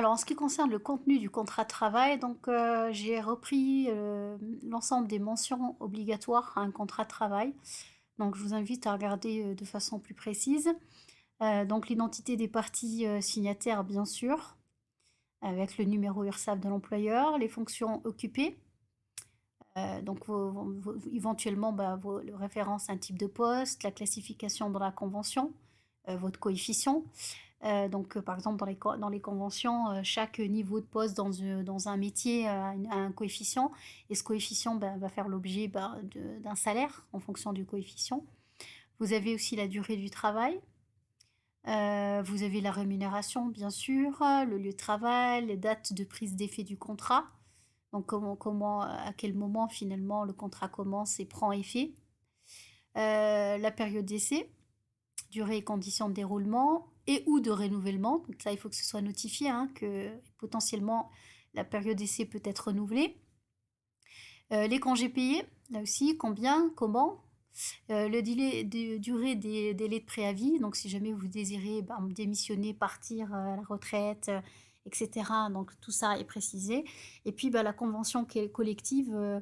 Alors, en ce qui concerne le contenu du contrat de travail, donc, j'ai repris, l'ensemble des mentions obligatoires à un contrat de travail. Donc, je vous invite à regarder, de façon plus précise. Donc l'identité des parties, signataires, bien sûr, avec le numéro URSSAF de l'employeur, les fonctions occupées, donc éventuellement, bah, le référence à un type de poste, la classification dans la convention, votre coefficient. Donc, par exemple, dans les conventions, chaque niveau de poste dans un métier a un coefficient, et ce coefficient, bah, va faire l'objet, bah, d'un salaire en fonction du coefficient. Vous avez aussi la durée du travail. Vous avez la rémunération, bien sûr, le lieu de travail, les dates de prise d'effet du contrat. Donc, à quel moment finalement le contrat commence et prend effet. La période d'essai, durée et conditions de déroulement et ou de renouvellement. Donc là, il faut que ce soit notifié, hein, que potentiellement la période d'essai peut être renouvelée. Les congés payés, là aussi, combien, comment. Le délai de durée des délais de préavis, donc si jamais vous désirez, ben, démissionner, partir, à la retraite, et cetera, donc tout ça est précisé. Et puis, bah, la convention collective,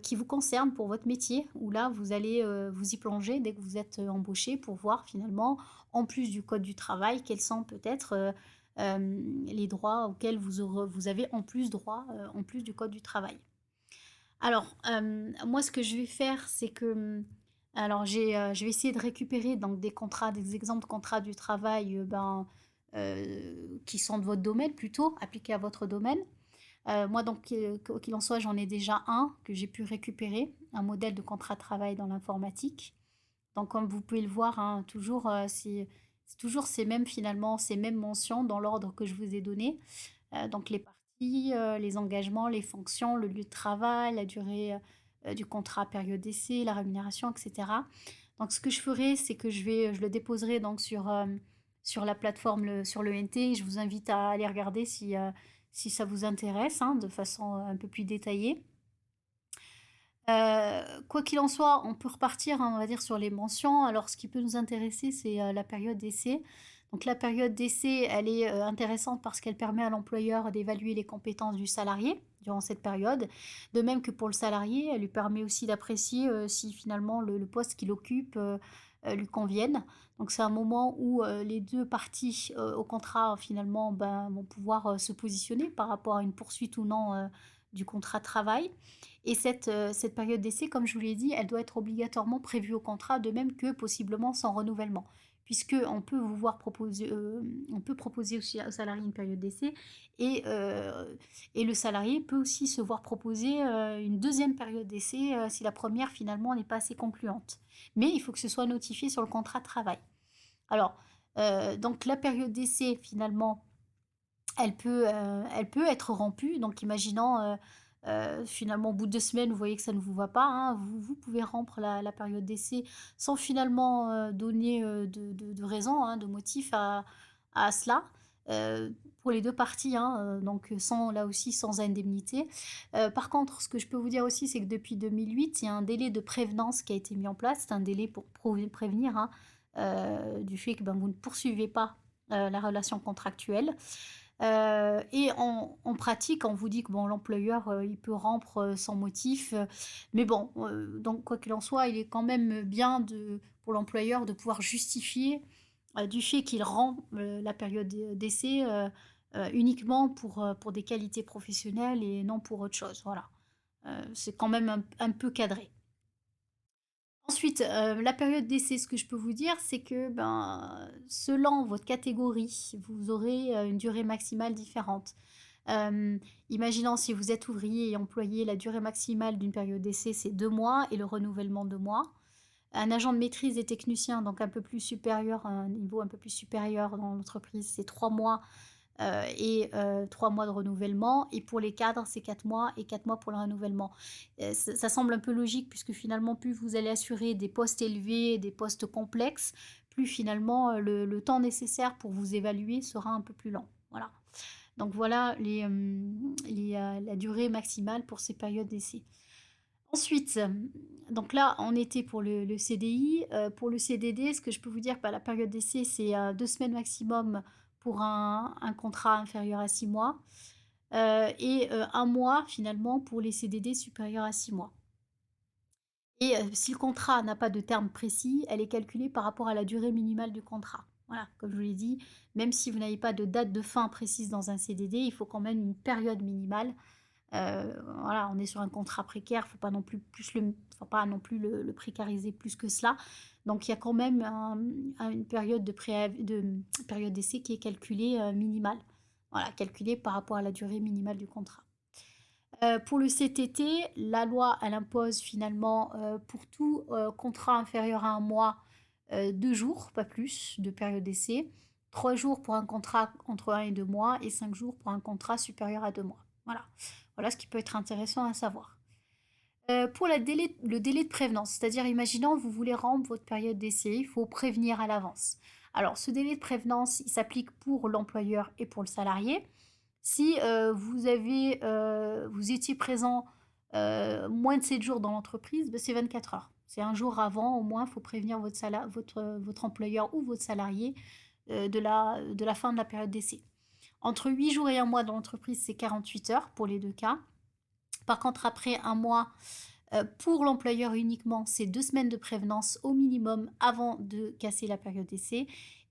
qui vous concerne pour votre métier, où là, vous allez, vous y plonger dès que vous êtes, embauché pour voir finalement, en plus du code du travail, quels sont peut-être, les droits auxquels vous avez en plus droit, en plus du code du travail. Alors, moi, ce que je vais faire, c'est que, alors je vais essayer de récupérer donc des contrats, des exemples de contrats du travail, qui sont de votre domaine plutôt, appliqués à votre domaine. Moi donc, quoi qu'il en soit, j'en ai déjà un que j'ai pu récupérer, un modèle de contrat de travail dans l'informatique. Donc comme vous pouvez le voir, hein, toujours, c'est toujours ces mêmes finalement, ces mêmes mentions dans l'ordre que je vous ai donné. Donc les parties, les engagements, les fonctions, le lieu de travail, la durée du contrat, période d'essai, la rémunération, etc. Donc ce que je ferai, c'est que je le déposerai donc sur la plateforme, sur le NT. Et je vous invite à aller regarder si ça vous intéresse, hein, de façon un peu plus détaillée. Quoi qu'il en soit, on peut repartir, hein, on va dire, sur les mentions. Alors, ce qui peut nous intéresser, c'est la période d'essai. Donc, la période d'essai, elle est intéressante parce qu'elle permet à l'employeur d'évaluer les compétences du salarié durant cette période. De même que pour le salarié, elle lui permet aussi d'apprécier si finalement le poste qu'il occupe lui convienne. Donc, c'est un moment où les deux parties au contrat, finalement, ben, vont pouvoir se positionner par rapport à une poursuite ou non du contrat de travail. Et cette période d'essai, comme je vous l'ai dit, elle doit être obligatoirement prévue au contrat, de même que possiblement sans renouvellement. Puisque on peut vous voir proposer, on peut proposer aussi au salarié une période d'essai et, et le salarié peut aussi se voir proposer une deuxième période d'essai si la première finalement n'est pas assez concluante. Mais il faut que ce soit notifié sur le contrat de travail. Alors, donc la période d'essai finalement, elle peut être rompue. Donc, imaginons, finalement, au bout de 2 semaines, vous voyez que ça ne vous va pas, hein, vous pouvez rompre la période d'essai sans finalement donner de raison, hein, de motif à cela. Pour les deux parties, hein, donc sans, là aussi sans indemnité. Par contre, ce que je peux vous dire aussi, c'est que depuis 2008, il y a un délai de prévenance qui a été mis en place. C'est un délai pour prévenir, hein, du fait que ben, vous ne poursuivez pas la relation contractuelle. Et en pratique, on vous dit que bon, l'employeur, il peut rompre sans motif. Mais bon, donc quoi qu'il en soit, il est quand même bien pour l'employeur de pouvoir justifier du fait qu'il rend la période d'essai uniquement pour des qualités professionnelles et non pour autre chose. Voilà. C'est quand même un peu cadré. Ensuite, la période d'essai, ce que je peux vous dire, c'est que ben, selon votre catégorie, vous aurez une durée maximale différente. Euh, Imaginons si vous êtes ouvrier et employé, la durée maximale d'une période d'essai, c'est 2 mois et le renouvellement 2 mois. Un agent de maîtrise et technicien, donc un peu plus supérieur, un niveau un peu plus supérieur dans l'entreprise, c'est 3 mois et 3 mois de renouvellement. Et pour les cadres, c'est 4 mois et 4 mois pour le renouvellement. Ça semble un peu logique puisque finalement, plus vous allez assurer des postes élevés, des postes complexes, plus finalement le temps nécessaire pour vous évaluer sera un peu plus lent. Voilà. Donc voilà la durée maximale pour ces périodes d'essai. Ensuite, donc là, on était pour le CDI. Pour le CDD, ce que je peux vous dire, bah, la période d'essai, c'est 2 semaines maximum pour un contrat inférieur à 6 mois, et 1 mois finalement pour les CDD supérieurs à 6 mois. Et si le contrat n'a pas de terme précis, elle est calculée par rapport à la durée minimale du contrat. Voilà, comme je vous l'ai dit, même si vous n'avez pas de date de fin précise dans un CDD, il faut quand même une période minimale. Voilà, on est sur un contrat précaire, faut pas non plus faut pas non plus le précariser plus que cela. Donc il y a quand même une période période d'essai qui est calculée, minimale. Voilà, calculée par rapport à la durée minimale du contrat. Pour le CTT, la loi, elle impose finalement, pour tout, contrat inférieur à 1 mois, 2 jours, pas plus, de période d'essai, 3 jours pour un contrat entre 1 et 2 mois et 5 jours pour un contrat supérieur à 2 mois. Voilà. Voilà ce qui peut être intéressant à savoir. Pour le délai de prévenance, c'est-à-dire imaginons vous voulez rendre votre période d'essai, il faut prévenir à l'avance. Alors ce délai de prévenance, il s'applique pour l'employeur et pour le salarié. Si vous étiez présent moins de 7 jours dans l'entreprise, ben, c'est 24 heures. C'est un jour avant, au moins, il faut prévenir votre employeur ou votre salarié de la fin de la période d'essai. Entre 8 jours et 1 mois dans l'entreprise, c'est 48 heures pour les deux cas. Par contre, après 1 mois, pour l'employeur uniquement, c'est 2 semaines de prévenance au minimum avant de casser la période d'essai.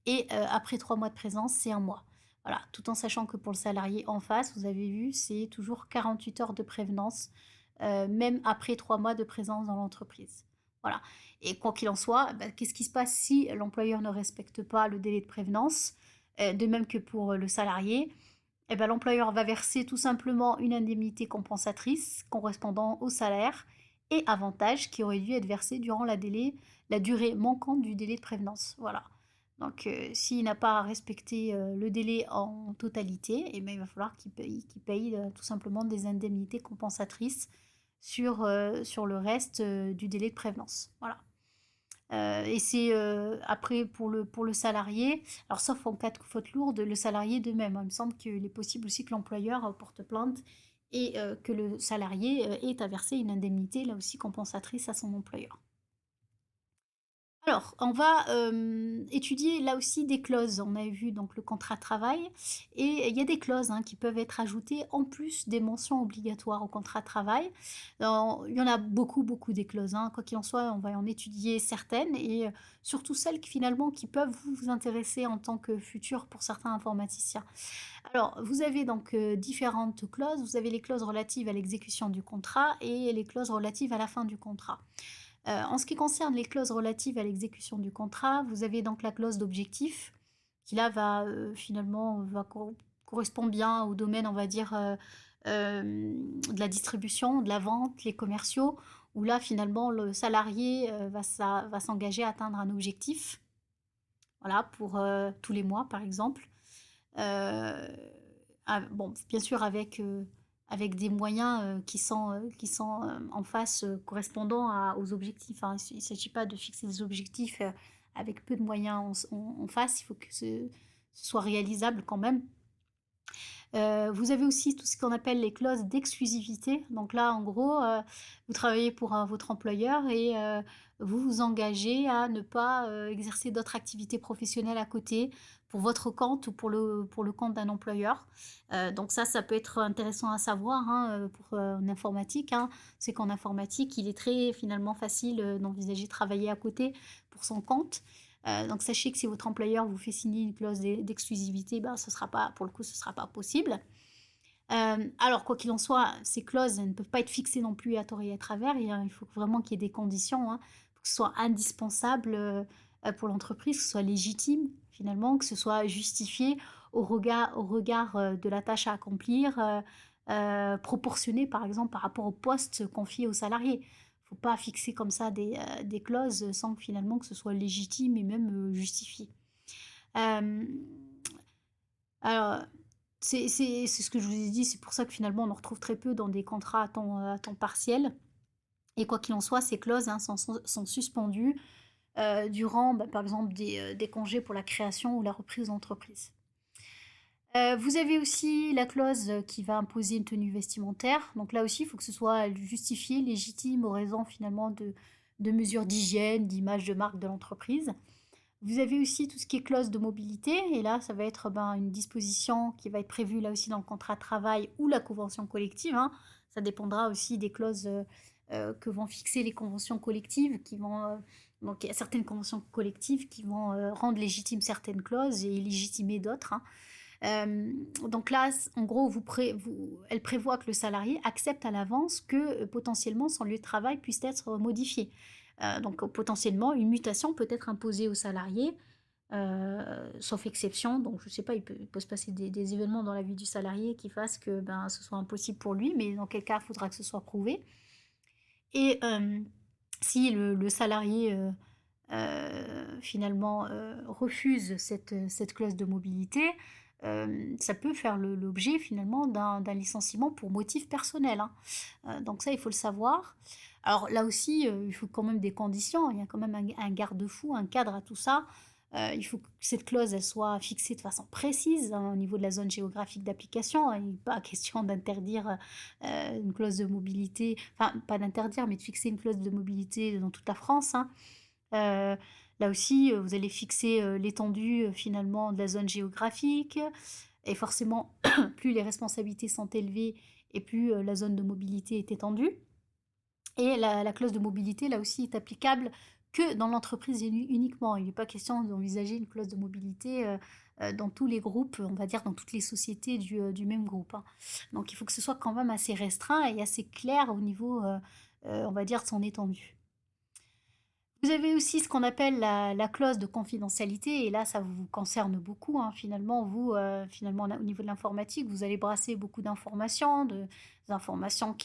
Et après 3 mois de présence, c'est 1 mois. Voilà, tout en sachant que pour le salarié en face, vous avez vu, c'est toujours 48 heures de prévenance, même après 3 mois de présence dans l'entreprise. Voilà. Et quoi qu'il en soit, bah, qu'est-ce qui se passe si l'employeur ne respecte pas le délai de prévenance, de même que pour le salarié? Eh ben, l'employeur va verser tout simplement une indemnité compensatrice correspondant au salaire et avantages qui auraient dû être versés durant la durée manquante du délai de prévenance. Voilà. Donc, s'il n'a pas respecté le délai en totalité, eh ben, il va falloir qu'il paye tout simplement des indemnités compensatrices sur le reste du délai de prévenance. Voilà. Et c'est après pour le salarié, alors sauf en cas de faute lourde, le salarié de même, hein. Il me semble qu'il est possible aussi que l'employeur porte plainte et que le salarié ait à verser une indemnité, là aussi compensatrice à son employeur. Alors, on va étudier là aussi des clauses. On avait vu donc le contrat de travail et il y a des clauses hein, qui peuvent être ajoutées en plus des mentions obligatoires au contrat de travail. Il y en a beaucoup, beaucoup des clauses, hein. Quoi qu'il en soit, on va en étudier certaines et surtout celles qui finalement qui peuvent vous intéresser en tant que futur pour certains informaticiens. Alors, vous avez donc différentes clauses. Vous avez les clauses relatives à l'exécution du contrat et les clauses relatives à la fin du contrat. En ce qui concerne les clauses relatives à l'exécution du contrat, vous avez donc la clause d'objectif qui là va finalement correspond bien au domaine, on va dire, de la distribution, de la vente, les commerciaux, où là finalement le salarié va s'engager à atteindre un objectif, voilà, pour tous les mois par exemple. Euh, bon, bien sûr avec des moyens qui sont en face correspondant aux objectifs, hein. Il ne s'agit pas de fixer des objectifs avec peu de moyens en face, il faut que ce soit réalisable quand même. Vous avez aussi tout ce qu'on appelle les clauses d'exclusivité. Donc là, en gros, vous travaillez pour votre employeur et vous vous engagez à ne pas exercer d'autres activités professionnelles à côté pour votre compte ou pour le compte d'un employeur. Donc ça peut être intéressant à savoir hein, en informatique, hein. C'est qu'en informatique, il est très finalement facile d'envisager de travailler à côté pour son compte. Donc sachez que si votre employeur vous fait signer une clause d'exclusivité, ben, ce sera pas, pour le coup, ce ne sera pas possible. Alors, quoi qu'il en soit, ces clauses elles ne peuvent pas être fixées non plus à tort et à travers. Il faut vraiment qu'il y ait des conditions, hein, pour que ce soit indispensable pour l'entreprise, que ce soit légitime finalement, que ce soit justifié au regard de la tâche à accomplir, proportionné par exemple par rapport au poste confié aux salariés. Il ne faut pas fixer comme ça des clauses sans que finalement que ce soit légitime et même justifié. Euh, alors, c'est ce que je vous ai dit, c'est pour ça que finalement on en retrouve très peu dans des contrats à temps partiel. Et quoi qu'il en soit, ces clauses hein, sont suspendues durant, bah, par exemple, des congés pour la création ou la reprise d'entreprise. Vous avez aussi la clause qui va imposer une tenue vestimentaire. Donc là aussi, il faut que ce soit justifié, légitime, aux raisons finalement de mesures d'hygiène, d'image de marque de l'entreprise. Vous avez aussi tout ce qui est clause de mobilité et là, ça va être, ben, une disposition qui va être prévue là aussi dans le contrat de travail ou la convention collective, hein. Ça dépendra aussi des clauses, que vont fixer les conventions collectives qui vont, donc il y a certaines conventions collectives qui vont, rendre légitimes certaines clauses et illégitimer d'autres, hein. Donc là, en gros, elle prévoit que le salarié accepte à l'avance que potentiellement son lieu de travail puisse être modifié. Donc potentiellement, une mutation peut être imposée au salarié, sauf exception. Donc je ne sais pas, il peut se passer des événements dans la vie du salarié qui fassent que ben, ce soit impossible pour lui, mais dans quel cas il faudra que ce soit prouvé. Et si le salarié finalement refuse cette clause de mobilité, ça peut faire l'objet finalement d'un licenciement pour motif personnel, hein. Donc ça, il faut le savoir. Alors là aussi, il faut quand même des conditions, il y a quand même un garde-fou, un cadre à tout ça. Il faut que cette clause, elle soit fixée de façon précise, hein, au niveau de la zone géographique d'application, hein. Il n'est pas question d'interdire une clause de mobilité, enfin pas d'interdire, mais de fixer une clause de mobilité dans toute la France, hein. Heu, Là aussi, vous allez fixer, l'étendue, finalement de la zone géographique et forcément plus les responsabilités sont élevées et plus, la zone de mobilité est étendue et la clause de mobilité là aussi est applicable que dans l'entreprise uniquement. Il n'est pas question d'envisager une clause de mobilité, dans tous les groupes, on va dire dans toutes les sociétés du même groupe, hein. Donc il faut que ce soit quand même assez restreint et assez clair au niveau, on va dire de son étendue. Vous avez aussi ce qu'on appelle la clause de confidentialité et là, ça vous concerne beaucoup, hein. Finalement, vous, finalement, au niveau de l'informatique, vous allez brasser beaucoup d'informations, des informations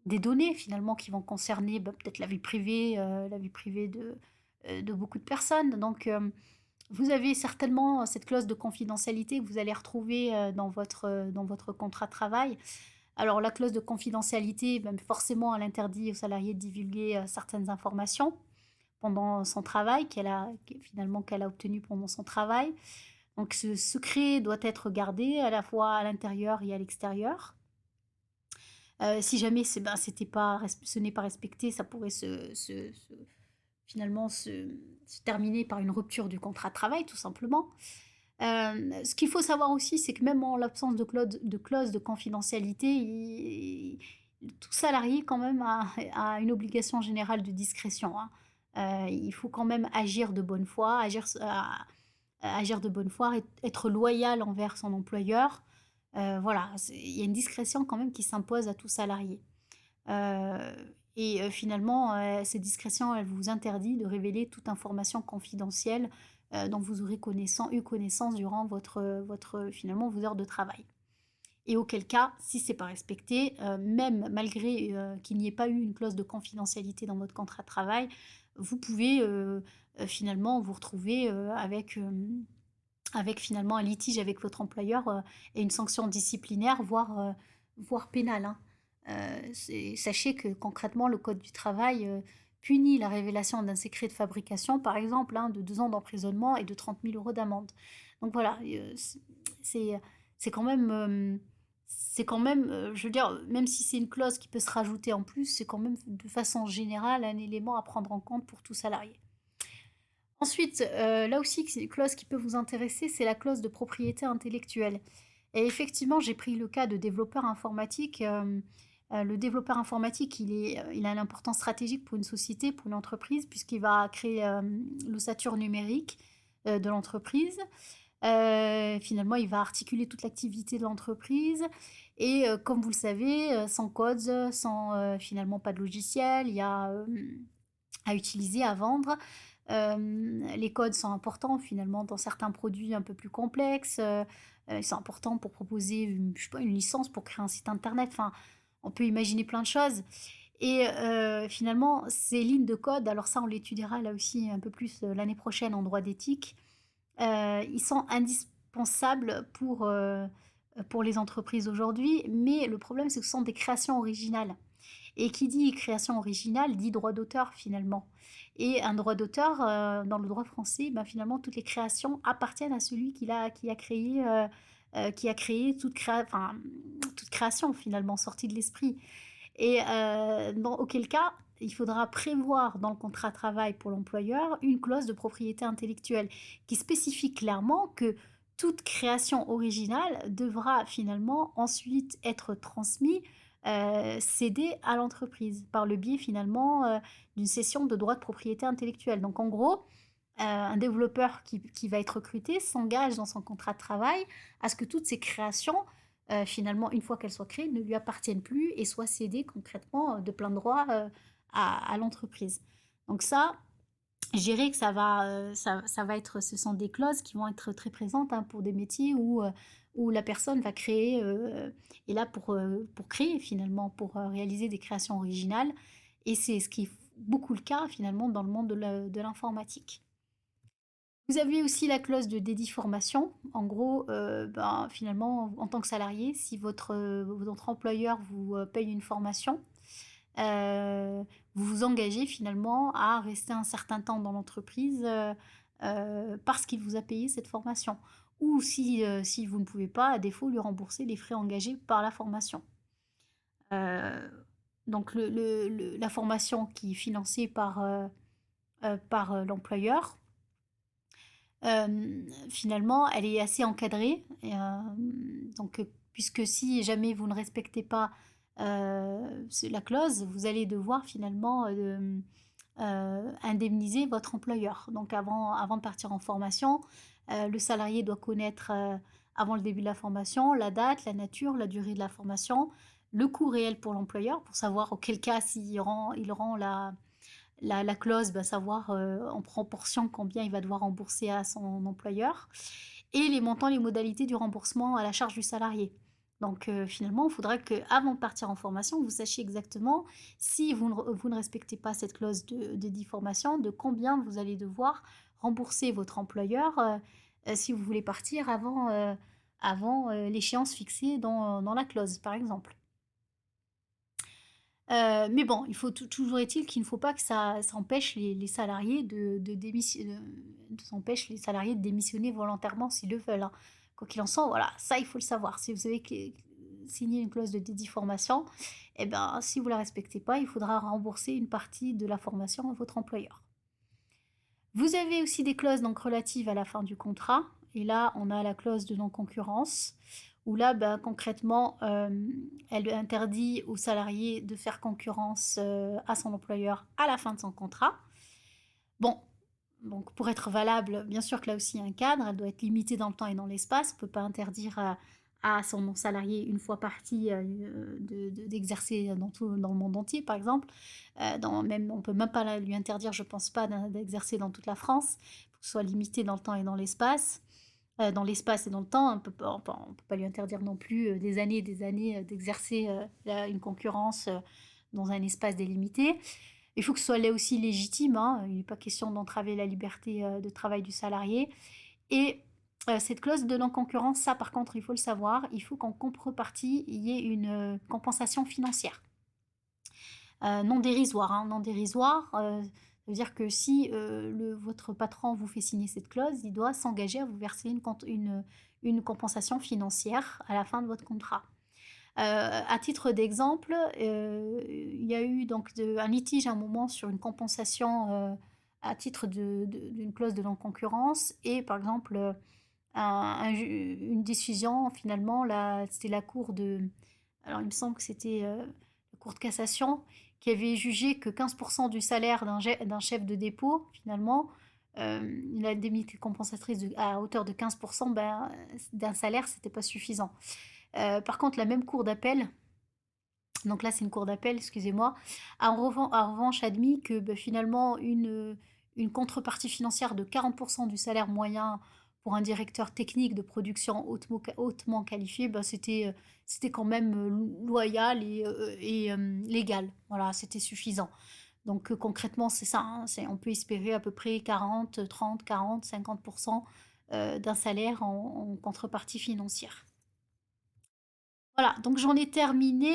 des données finalement qui vont concerner, bah, peut-être la vie privée de beaucoup de personnes. Donc, vous avez certainement cette clause de confidentialité que vous allez retrouver, dans votre contrat de travail. Alors la clause de confidentialité, ben, forcément, elle interdit au salarié de divulguer, certaines informations pendant son travail finalement qu'elle a obtenu pendant son travail. Donc ce secret doit être gardé à la fois à l'intérieur et à l'extérieur. Si jamais ce n'est pas respecté, ça pourrait finalement se terminer par une rupture du contrat de travail, tout simplement. Ce qu'il faut savoir aussi, c'est que même en l'absence de clause de confidentialité, tout salarié quand même a une obligation générale de discrétion, hein. Il faut quand même agir de bonne foi, agir de bonne foi, être loyal envers son employeur. Voilà, il y a une discrétion quand même qui s'impose à tout salarié. Euh, et finalement, cette discrétion, elle vous interdit de révéler toute information confidentielle dont vous aurez eu connaissance durant finalement vos heures de travail. Et auquel cas, si c'est pas respecté, même malgré qu'il n'y ait pas eu une clause de confidentialité dans votre contrat de travail, vous pouvez finalement vous retrouver avec finalement un litige avec votre employeur et une sanction disciplinaire, voire pénale, hein. Sachez que concrètement, le Code du travail punit la révélation d'un secret de fabrication, par exemple, hein, de 2 ans d'emprisonnement et de 30 000 € d'amende. Donc voilà, c'est c'est quand même, je veux dire, même si c'est une clause qui peut se rajouter en plus, c'est quand même de façon générale un élément à prendre en compte pour tout salarié. Ensuite, là aussi, c'est une clause qui peut vous intéresser, c'est la clause de propriété intellectuelle. Et effectivement, j'ai pris le cas de développeur informatique. Le développeur informatique, il a une importance stratégique pour une société, pour une entreprise, puisqu'il va créer l'ossature numérique de l'entreprise. Finalement, il va articuler toute l'activité de l'entreprise. Et comme vous le savez, sans code, sans finalement pas de logiciel, il y a à utiliser, à vendre. Les codes sont importants finalement dans certains produits un peu plus complexes. Ils sont importants pour proposer je sais pas, une licence pour créer un site internet. Enfin, on peut imaginer plein de choses. Et finalement, ces lignes de code, alors ça on l'étudiera là aussi un peu plus l'année prochaine en droit d'éthique, ils sont indispensables pour les entreprises aujourd'hui, mais le problème c'est que ce sont des créations originales. Et qui dit création originale dit droit d'auteur finalement. Et un droit d'auteur, dans le droit français, ben, finalement, toutes les créations appartiennent à celui qui a créé toute création finalement sortie de l'esprit. Et auquel cas, il faudra prévoir dans le contrat de travail pour l'employeur une clause de propriété intellectuelle qui spécifie clairement que toute création originale devra finalement ensuite être transmise, cédée à l'entreprise par le biais finalement d'une cession de droits de propriété intellectuelle. Donc en gros, un développeur qui va être recruté s'engage dans son contrat de travail à ce que toutes ces créations, finalement, une fois qu'elles soient créées, ne lui appartiennent plus et soient cédées concrètement de plein droit à l'entreprise. Donc ça, je dirais que ça va être, ce sont des clauses qui vont être très présentes hein, pour des métiers où la personne va créer, est là pour créer finalement, pour réaliser des créations originales. Et c'est ce qui est beaucoup le cas finalement dans le monde de l'informatique. Vous avez aussi la clause de dédit-formation. En gros, ben, finalement, en tant que salarié, si votre employeur vous paye une formation, vous vous engagez finalement à rester un certain temps dans l'entreprise parce qu'il vous a payé cette formation. Ou si vous ne pouvez pas, à défaut, lui rembourser les frais engagés par la formation. Euh, donc la formation qui est financée par l'employeur, finalement, elle est assez encadrée. Et, donc, puisque si jamais vous ne respectez pas la clause, vous allez devoir finalement indemniser votre employeur. Donc, avant de partir en formation, le salarié doit connaître, avant le début de la formation, la date, la nature, la durée de la formation, le coût réel pour l'employeur, pour savoir auquel cas il rend la clause, bah, savoir en proportion combien il va devoir rembourser à son employeur, et les montants, les modalités du remboursement à la charge du salarié. Donc finalement, il faudra qu'avant de partir en formation, vous sachiez exactement si vous ne respectez pas cette clause de déformation, de combien vous allez devoir rembourser votre employeur si vous voulez partir avant l'échéance fixée dans la clause, par exemple. Mais bon, toujours est-il qu'il ne faut pas que ça empêche les salariés s'empêche les salariés de démissionner volontairement s'ils le veulent, hein. Quoi qu'il en soit, voilà, ça il faut le savoir. Si vous avez signé une clause de dédiformation, eh ben, si vous ne la respectez pas, il faudra rembourser une partie de la formation à votre employeur. Vous avez aussi des clauses donc relatives à la fin du contrat. Et là, on a la clause de non-concurrence, où là, ben, concrètement, elle interdit au salarié de faire concurrence à son employeur à la fin de son contrat. Bon, donc pour être valable, bien sûr que là aussi il y a un cadre, elle doit être limitée dans le temps et dans l'espace. On ne peut pas interdire à son salarié, une fois parti, d'exercer dans le monde entier, par exemple. On ne peut même pas lui interdire, je ne pense pas, d'exercer dans toute la France. Il faut que ce soit limité dans le temps et dans l'espace. Dans l'espace et dans le temps, on peut pas lui interdire non plus des années et des années d'exercer une concurrence dans un espace délimité. Il faut que ce soit là aussi légitime, hein. Il n'est pas question d'entraver la liberté de travail du salarié. Et cette clause de non-concurrence, ça par contre, il faut le savoir, il faut qu'en contrepartie, il y ait une compensation financière. Non dérisoire, hein, non dérisoire. Ça veut dire que si votre patron vous fait signer cette clause, il doit s'engager à vous verser une compensation financière à la fin de votre contrat. À titre d'exemple, il y a eu donc un litige à un moment sur une compensation à titre d'une clause de non-concurrence et par exemple une décision finalement, c'était la cour alors il me semble que c'était la cour de cassation qui avait jugé que 15% du salaire d'un chef de dépôt finalement, l'indemnité compensatrice à hauteur de 15% ben, d'un salaire, c'était pas suffisant. Par contre, la même cour d'appel, donc là c'est une cour d'appel, excusez-moi, a en revanche admis que bah, finalement une contrepartie financière de 40% du salaire moyen pour un directeur technique de production hautement qualifié, bah, c'était quand même loyal et légal. Voilà, c'était suffisant. Donc concrètement, c'est ça, hein, on peut espérer à peu près 40, 30, 40, 50% d'un salaire en contrepartie financière. Voilà, donc j'en ai terminé.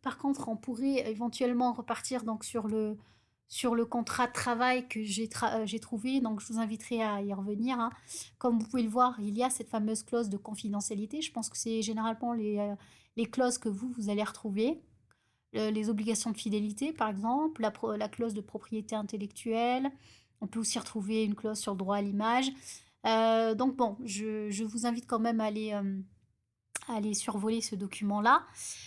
Par contre, on pourrait éventuellement repartir donc sur le contrat de travail que j'ai trouvé. Donc je vous inviterai à y revenir, hein. Comme vous pouvez le voir, il y a cette fameuse clause de confidentialité. Je pense que c'est généralement les clauses que vous allez retrouver. les obligations de fidélité, par exemple, la clause de propriété intellectuelle. On peut aussi retrouver une clause sur le droit à l'image. Donc bon, je vous invite quand même à aller survoler ce document-là.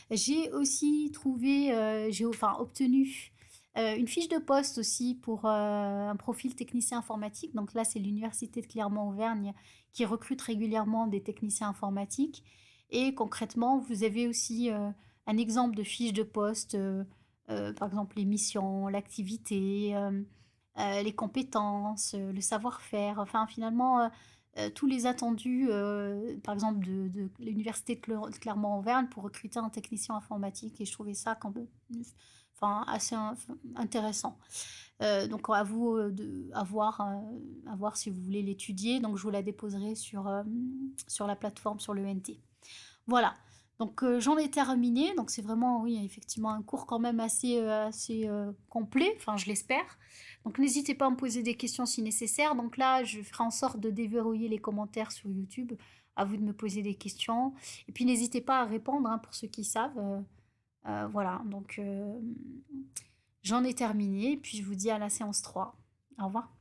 J'ai aussi trouvé, j'ai enfin obtenu une fiche de poste aussi pour un profil technicien informatique. Donc là, c'est l'Université de Clermont-Auvergne qui recrute régulièrement des techniciens informatiques. Et concrètement, vous avez aussi un exemple de fiche de poste, par exemple les missions, l'activité, les compétences, le savoir-faire. Enfin, finalement, tous les attendus, par exemple de l'université de Clermont-Auvergne pour recruter un technicien informatique et je trouvais ça quand même enfin, assez intéressant. Donc à vous à voir si vous voulez l'étudier. Donc je vous la déposerai sur la plateforme, sur le NT. Voilà. Donc j'en ai terminé. Donc c'est vraiment, oui, effectivement, un cours quand même assez complet. Enfin, je l'espère. Donc n'hésitez pas à me poser des questions si nécessaire. Donc là, je ferai en sorte de déverrouiller les commentaires sur YouTube. À vous de me poser des questions. Et puis n'hésitez pas à répondre, hein, pour ceux qui savent. Voilà. Donc j'en ai terminé. Puis je vous dis à la séance 3. Au revoir.